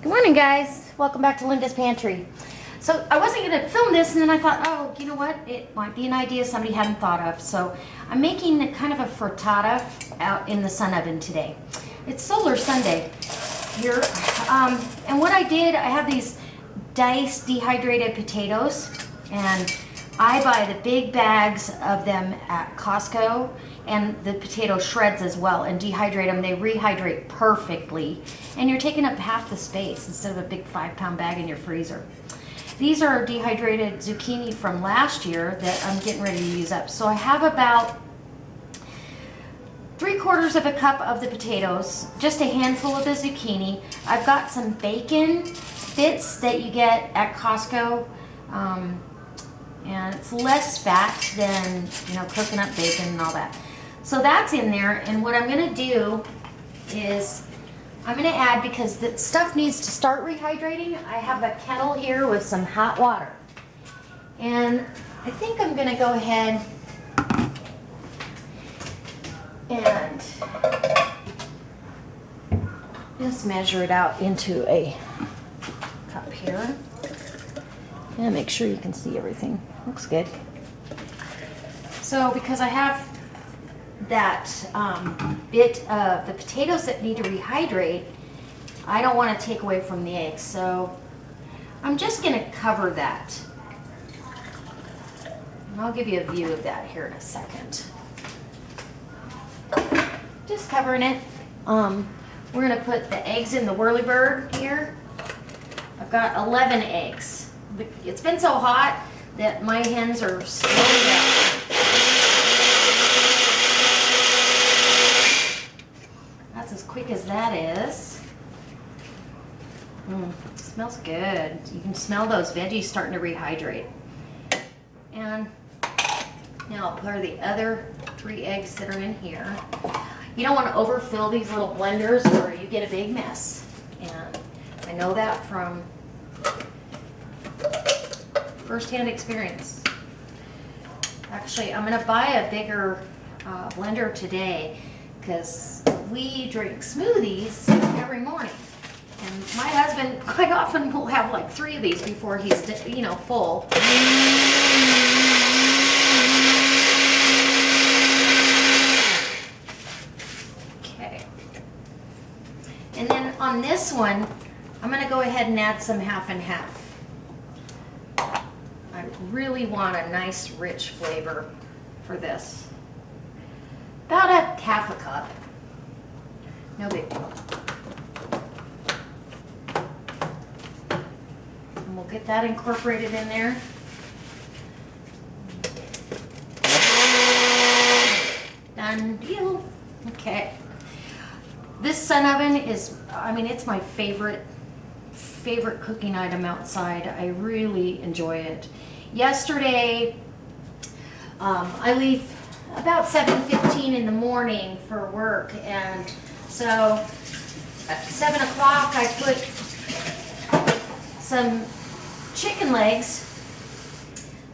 Good morning, guys. Welcome back to Linda's Pantry. So I wasn't going to film this, and then I thought, oh, you know what? It might be an idea somebody hadn't thought of. So I'm making kind of a frittata out in the sun oven today. It's Solar Sunday here. And what I did, I have these diced dehydrated potatoes, and I buy the big bags of them at Costco, and the potato shreds as well, and dehydrate them. They rehydrate perfectly, and you're taking up half the space instead of a big 5-pound bag in your freezer. These are dehydrated zucchini from last year that I'm getting ready to use up. So I have about 3/4 of a cup of the potatoes, just a handful of the zucchini. I've got some bacon bits that you get at Costco, and it's less fat than, you know, coconut bacon and all that. So that's in there, and what I'm gonna do is I'm gonna add, because the stuff needs to start rehydrating, I have a kettle here with some hot water. And I think I'm gonna go ahead and just measure it out into a cup here. And make sure you can see everything. Looks good. So because I have that bit of the potatoes that need to rehydrate, I don't want to take away from the eggs. So I'm just going to cover that. And I'll give you a view of that here in a second. Just covering it. We're going to put the eggs in the whirlybird here. I've got 11 eggs. It's been so hot that my hens are slowing down. That's as quick as that is. Smells good. You can smell those veggies starting to rehydrate. And now I'll pour the other 3 eggs that are in here. You don't want to overfill these little blenders or you get a big mess. And I know that from first-hand experience. Actually, I'm going to buy a bigger blender today because we drink smoothies every morning. And my husband quite often will have like 3 of these before he's, you know, full. Okay. And then on this one, I'm going to go ahead and add some half and half. I really want a nice rich flavor for this. About a half a cup. No big deal. And we'll get that incorporated in there. Done deal. Okay. This sun oven is, I mean, it's my favorite cooking item outside. I really enjoy it. Yesterday, I leave about 7:15 in the morning for work, and so at 7 o'clock I put some chicken legs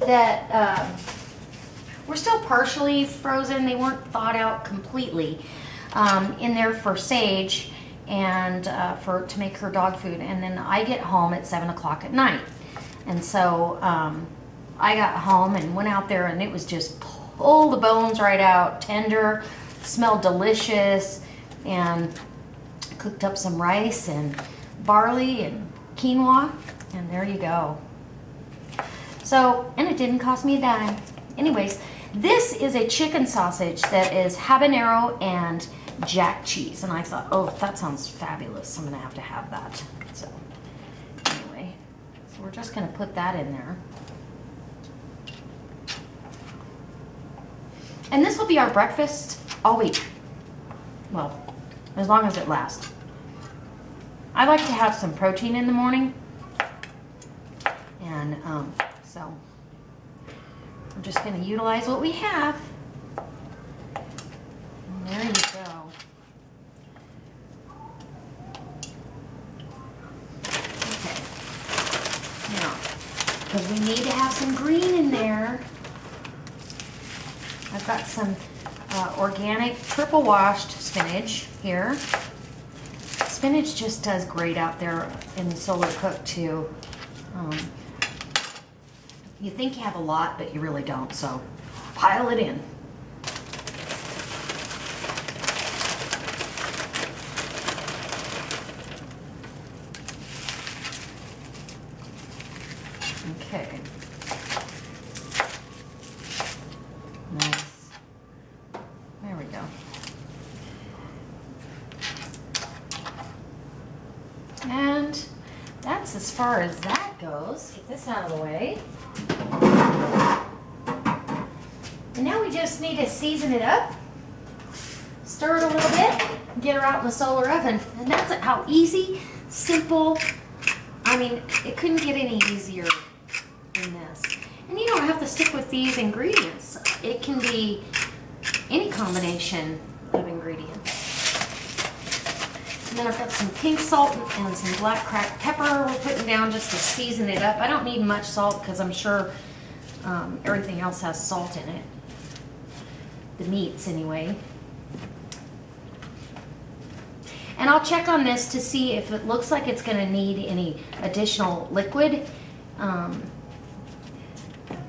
that were still partially frozen. They weren't thawed out completely, in there for Sage and to make her dog food. And then I get home at 7 o'clock at night, and so I got home and went out there, and it was just pull the bones right out, tender, smelled delicious, and cooked up some rice and barley and quinoa, and there you go. So, and it didn't cost me a dime. Anyways, this is a chicken sausage that is habanero and jack cheese, and I thought, oh, that sounds fabulous. I'm gonna have to have that. So anyway, so we're just gonna put that in there. And this will be our breakfast all week. Well, as long as it lasts. I like to have some protein in the morning. And so we're just going to utilize what we have. And there you go. Okay. Now, because we need to have some green in there, I've got some organic triple washed spinach here. spinach just does great out there in the solar cook too. You think you have a lot, but you really don't, so pile it in. Okay. Nice. There we go. And that's as far as that goes. Get this out of the way. And now we just need to season it up, stir it a little bit, get her out in the solar oven. And that's how easy, simple, I mean, it couldn't get any easier than this. And you don't have to stick with these ingredients. It can be any combination of ingredients. And then I've got some pink salt and some black cracked pepper we're putting down just to season it up. I don't need much salt because I'm sure everything else has salt in it. The meats anyway. And I'll check on this to see if it looks like it's going to need any additional liquid,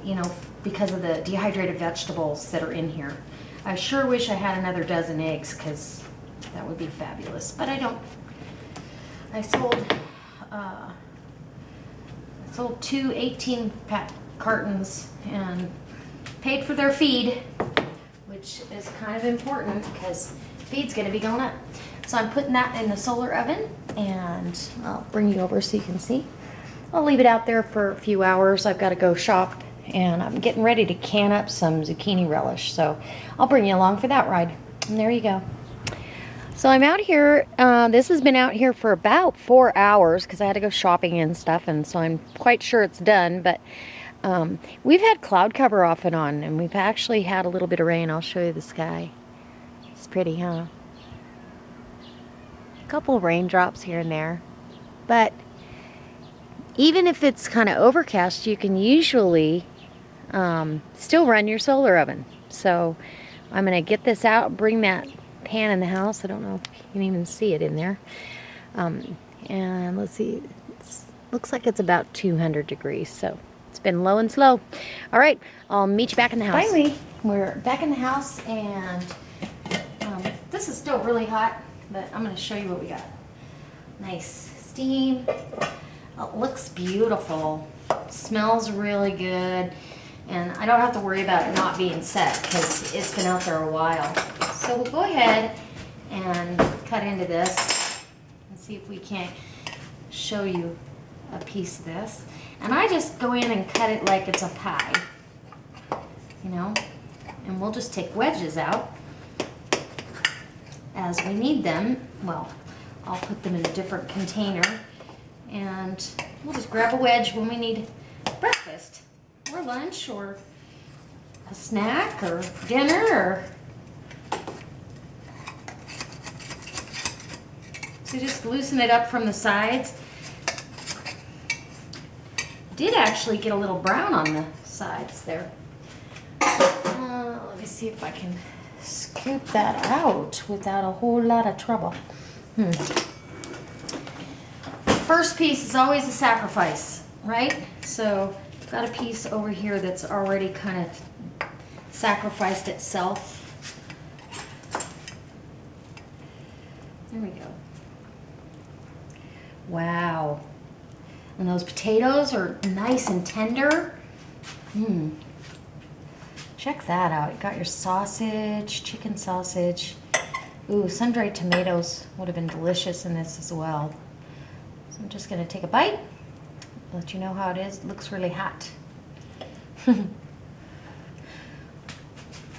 you know, because of the dehydrated vegetables that are in here. I sure wish I had another dozen eggs because that would be fabulous, but I don't. I sold two 18-pack cartons and paid for their feed, which is kind of important because feed's going to be going up. So I'm putting that in the solar oven, and I'll bring you over so you can see. I'll leave it out there for a few hours. I've got to go shop, and I'm getting ready to can up some zucchini relish, so I'll bring you along for that ride. And there you go. So I'm out here, this has been out here for about 4 hours because I had to go shopping and stuff, and so I'm quite sure it's done, but we've had cloud cover off and on, and we've actually had a little bit of rain. I'll show you the sky. It's pretty, huh? A couple raindrops here and there, but even if it's kind of overcast, you can usually still run your solar oven. So I'm going to get this out, bring that pan in the house. I don't know if you can even see it in there. And let's see, it looks like it's about 200 degrees, so it's been low and slow. All right, I'll meet you back in the house. Finally, we're back in the house, and this is still really hot, but I'm going to show you what we got. Nice steam. It looks beautiful. Smells really good. And I don't have to worry about it not being set because it's been out there a while. So we'll go ahead and cut into this and see if we can't show you a piece of this. And I just go in and cut it like it's a pie, you know, and we'll just take wedges out as we need them. Well, I'll put them in a different container, and we'll just grab a wedge when we need breakfast or lunch or a snack or dinner. Or so just loosen it up from the sides. Did actually get a little brown on the sides there. Let me see if I can scoop that out without a whole lot of trouble. The first piece is always a sacrifice, right? So I've got a piece over here that's already kind of sacrificed itself. There we go. Wow. And those potatoes are nice and tender. Check that out. You got your sausage, chicken sausage. Ooh, sun-dried tomatoes would have been delicious in this as well. So I'm just going to take a bite, let you know how it is. It looks really hot. Let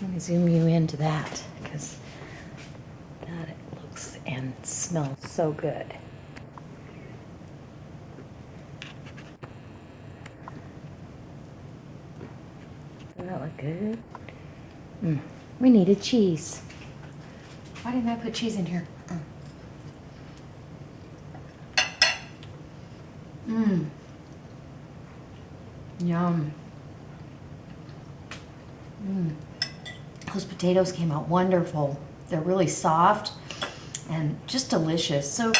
me zoom you into that because that it looks and smells so good. Does that look good? We needed cheese. Why didn't I put cheese in here? Yum. Those potatoes came out wonderful. They're really soft and just delicious. So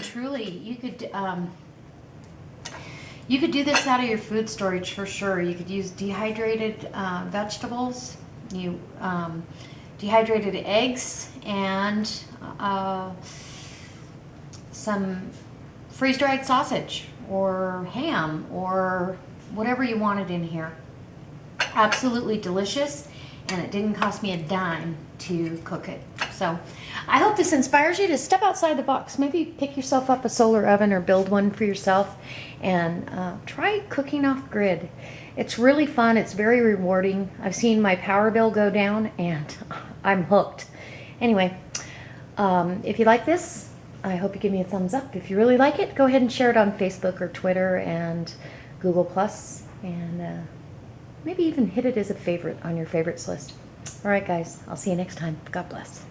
truly, you could do this out of your food storage for sure. You could use dehydrated vegetables, dehydrated eggs, and some freeze-dried sausage or ham or whatever you wanted in here. Absolutely delicious, and it didn't cost me a dime to cook it. So I hope this inspires you to step outside the box. Maybe pick yourself up a solar oven or build one for yourself, and try cooking off grid. It's really fun. It's very rewarding. I've seen my power bill go down, and I'm hooked. Anyway, if you like this, I hope you give me a thumbs up. If you really like it, go ahead and share it on Facebook or Twitter and Google+, and maybe even hit it as a favorite on your favorites list. All right, guys, I'll see you next time. God bless.